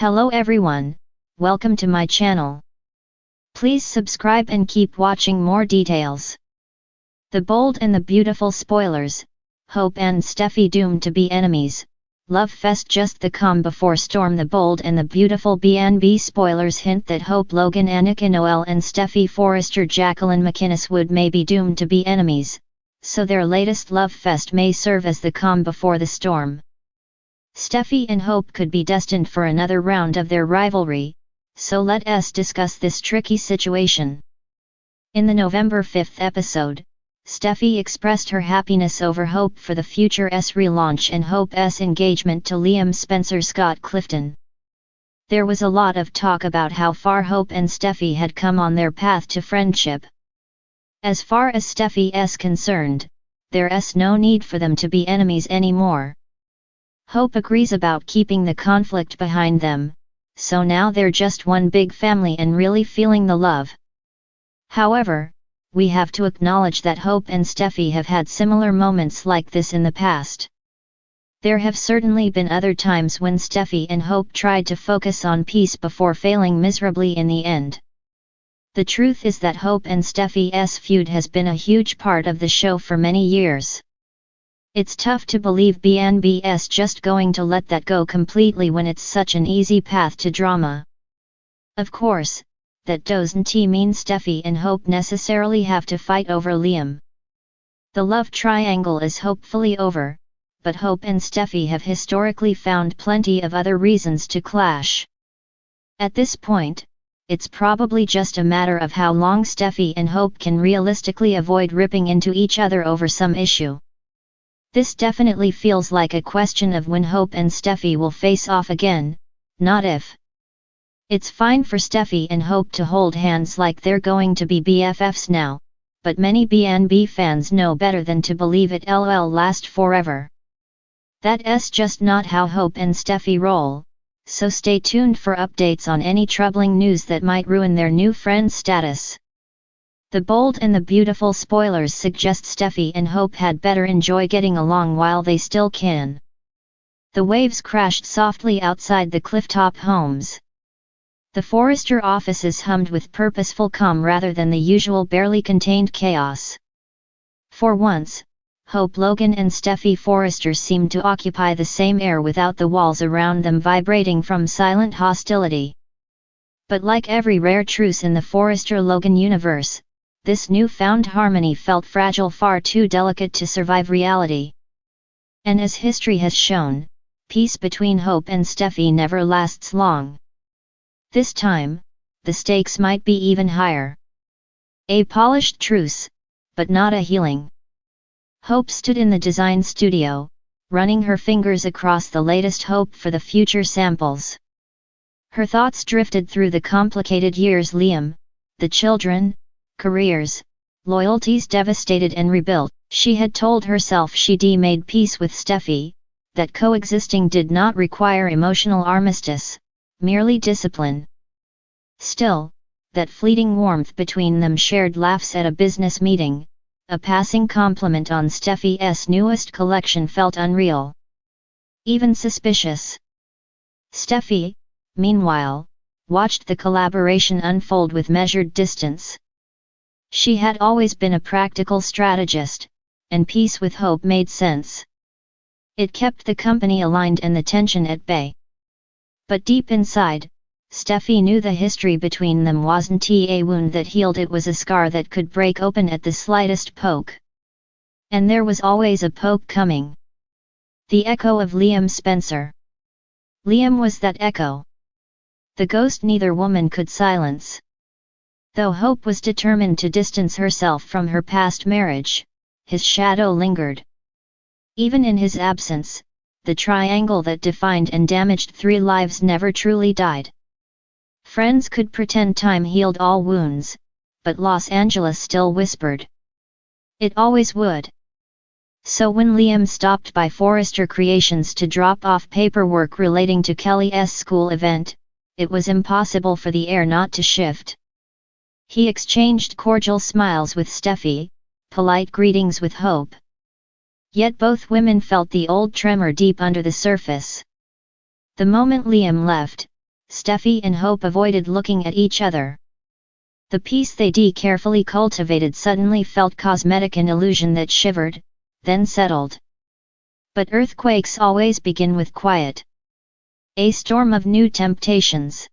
Hello everyone, welcome to my channel. Please subscribe and keep watching more details. The Bold and the Beautiful spoilers, Hope and Steffy doomed to be enemies, love fest just the calm before storm. The Bold and the Beautiful B&B spoilers hint that Hope Logan Annika Noel and Steffy Forrester Jacqueline McInnes would may be doomed to be enemies, so their latest love fest may serve as the calm before the storm. Steffy and Hope could be destined for another round of their rivalry, so let us discuss this tricky situation. In the November 5th episode, Steffy expressed her happiness over Hope for the future's relaunch and Hope's engagement to Liam Spencer Scott Clifton. There was a lot of talk about how far Hope and Steffy had come on their path to friendship. As far as Steffy's concerned, there's no need for them to be enemies anymore. Hope agrees about keeping the conflict behind them, so now they're just one big family and really feeling the love. However, we have to acknowledge that Hope and Steffy have had similar moments like this in the past. There have certainly been other times when Steffy and Hope tried to focus on peace before failing miserably in the end. The truth is that Hope and Steffy's feud has been a huge part of the show for many years. It's tough to believe B&B's just going to let that go completely when it's such an easy path to drama. Of course, that doesn't mean Steffy and Hope necessarily have to fight over Liam. The love triangle is hopefully over, but Hope and Steffy have historically found plenty of other reasons to clash. At this point, it's probably just a matter of how long Steffy and Hope can realistically avoid ripping into each other over some issue. This definitely feels like a question of when Hope and Steffy will face off again, not if. It's fine for Steffy and Hope to hold hands like they're going to be BFFs now, but many B&B fans know better than to believe it'll last forever. That's just not how Hope and Steffy roll, so stay tuned for updates on any troubling news that might ruin their new friend status. The Bold and the Beautiful spoilers suggest Steffy and Hope had better enjoy getting along while they still can. The waves crashed softly outside the clifftop homes. The Forrester offices hummed with purposeful calm rather than the usual barely contained chaos. For once, Hope Logan and Steffy Forrester seemed to occupy the same air without the walls around them vibrating from silent hostility. But like every rare truce in the Forrester-Logan universe, this newfound harmony felt fragile, far too delicate to survive reality. And as history has shown, peace between Hope and Steffy never lasts long. This time, the stakes might be even higher. A polished truce, but not a healing. Hope stood in the design studio, running her fingers across the latest Hope for the Future samples. Her thoughts drifted through the complicated years: Liam, the children, careers, loyalties devastated and rebuilt. She had told herself she'd made peace with Steffy, that coexisting did not require emotional armistice, merely discipline. Still, that fleeting warmth between them, shared laughs at a business meeting, a passing compliment on Steffy's newest collection, felt unreal. Even suspicious. Steffy, meanwhile, watched the collaboration unfold with measured distance. She had always been a practical strategist, and peace with Hope made sense. It kept the company aligned and the tension at bay. But deep inside, Steffy knew the history between them wasn't a wound that healed, it was a scar that could break open at the slightest poke. And there was always a poke coming. The echo of Liam Spencer. Liam was that echo. The ghost neither woman could silence. Though Hope was determined to distance herself from her past marriage, his shadow lingered. Even in his absence, the triangle that defined and damaged 3 lives never truly died. Friends could pretend time healed all wounds, but Los Angeles still whispered. It always would. So when Liam stopped by Forrester Creations to drop off paperwork relating to Kelly's school event, it was impossible for the air not to shift. He exchanged cordial smiles with Steffy, polite greetings with Hope. Yet both women felt the old tremor deep under the surface. The moment Liam left, Steffy and Hope avoided looking at each other. The peace they carefully cultivated suddenly felt cosmetic, an illusion that shivered, then settled. But earthquakes always begin with quiet. A storm of new temptations.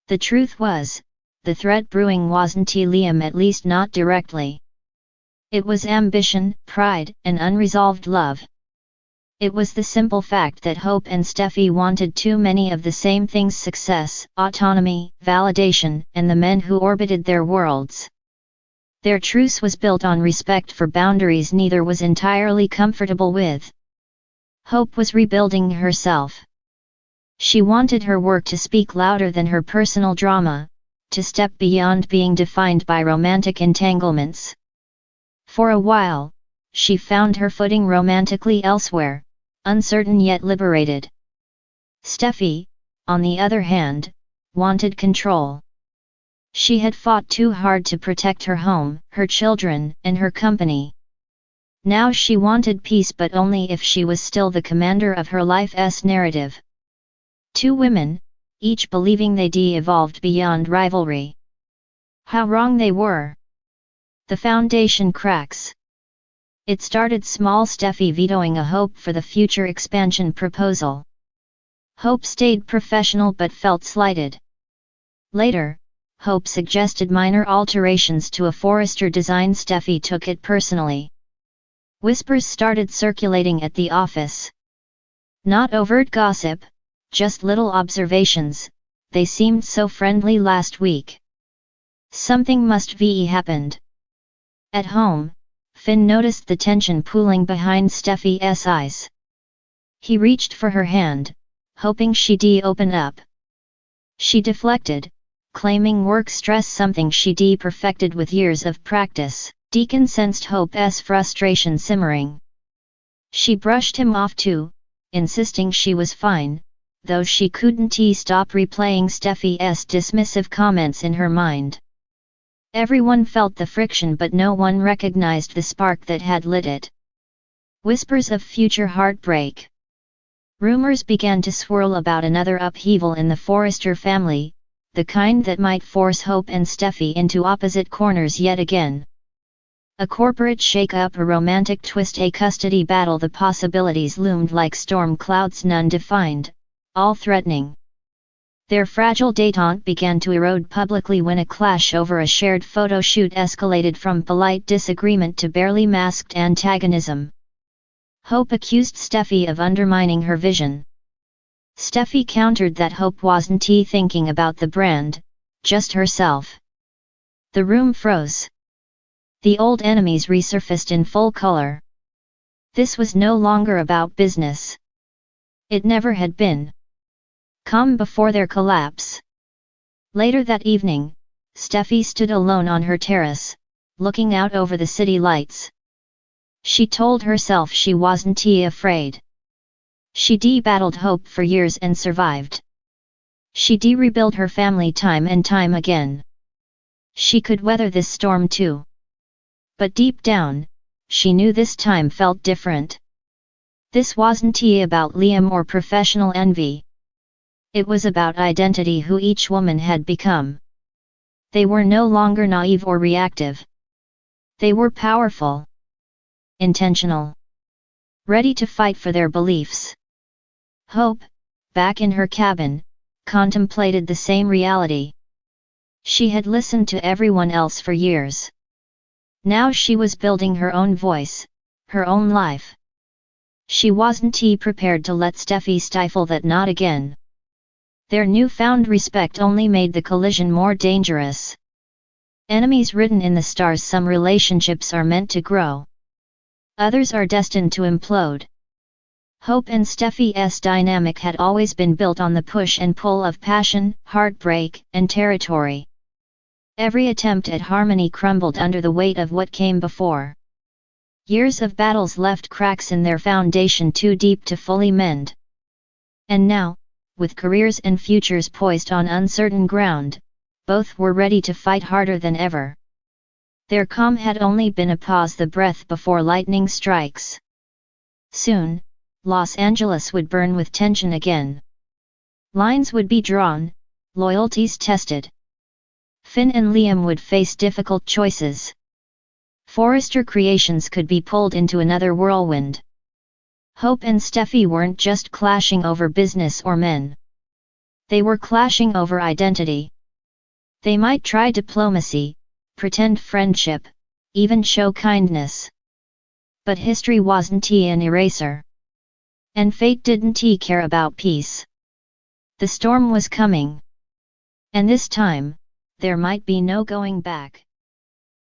The truth was, the threat brewing wasn't Liam, at least not directly. It was ambition, pride, and unresolved love. It was the simple fact that Hope and Steffy wanted too many of the same things: success, autonomy, validation, and the men who orbited their worlds. Their truce was built on respect for boundaries neither was entirely comfortable with. Hope was rebuilding herself. She wanted her work to speak louder than her personal drama, to step beyond being defined by romantic entanglements. For a while, she found her footing romantically elsewhere, uncertain yet liberated. Steffy, on the other hand, wanted control. She had fought too hard to protect her home, her children, and her company. Now she wanted peace, but only if she was still the commander of her life's narrative. Two women, each believing they de-evolved beyond rivalry. How wrong they were! The foundation cracks. It started small: Steffy vetoing a Hope for the future expansion proposal. Hope stayed professional but felt slighted. Later, Hope suggested minor alterations to a Forrester design. Steffy took it personally. Whispers started circulating at the office. Not overt gossip, just little observations. They seemed so friendly last week. Something must have happened. At home, Finn noticed the tension pooling behind Steffy's eyes. He reached for her hand, hoping she'd open up. She deflected, claiming work stress, something she'd perfected with years of practice. Deacon sensed Hope's frustration simmering. She brushed him off too, insisting she was fine, though she couldn't stop replaying Steffy's dismissive comments in her mind. Everyone felt the friction, but no one recognized the spark that had lit it. Whispers of future heartbreak. Rumors began to swirl about another upheaval in the Forrester family, the kind that might force Hope and Steffy into opposite corners yet again. A corporate shake-up, a romantic twist, a custody battle. The possibilities loomed like storm clouds, none defined, all threatening. Their fragile détente began to erode publicly when a clash over a shared photo shoot escalated from polite disagreement to barely masked antagonism. Hope accused Steffy of undermining her vision. Steffy countered that Hope wasn't thinking about the brand, just herself. The room froze. The old enemies resurfaced in full color. This was no longer about business. It never had been. Calm before their collapse. Later that evening, Steffy stood alone on her terrace, looking out over the city lights. She told herself she wasn't afraid. She'd battled Hope for years and survived. She'd rebuilt her family time and time again. She could weather this storm too. But deep down, she knew this time felt different. This wasn't about Liam or professional envy. It was about identity, who each woman had become. They were no longer naive or reactive. They were powerful. Intentional. Ready to fight for their beliefs. Hope, back in her cabin, contemplated the same reality. She had listened to everyone else for years. Now she was building her own voice, her own life. She wasn't prepared to let Steffy stifle that, not again. Their newfound respect only made the collision more dangerous. Enemies written in the stars. Some relationships are meant to grow. Others are destined to implode. Hope and Steffy's dynamic had always been built on the push and pull of passion, heartbreak, and territory. Every attempt at harmony crumbled under the weight of what came before. Years of battles left cracks in their foundation too deep to fully mend. And now, with careers and futures poised on uncertain ground, both were ready to fight harder than ever. Their calm had only been a pause, the breath before lightning strikes. Soon, Los Angeles would burn with tension again. Lines would be drawn, loyalties tested. Finn and Liam would face difficult choices. Forrester creations could be pulled into another whirlwind. Hope and Steffy weren't just clashing over business or men. They were clashing over identity. They might try diplomacy, pretend friendship, even show kindness. But history wasn't an eraser. And fate didn't care about peace. The storm was coming. And this time, there might be no going back.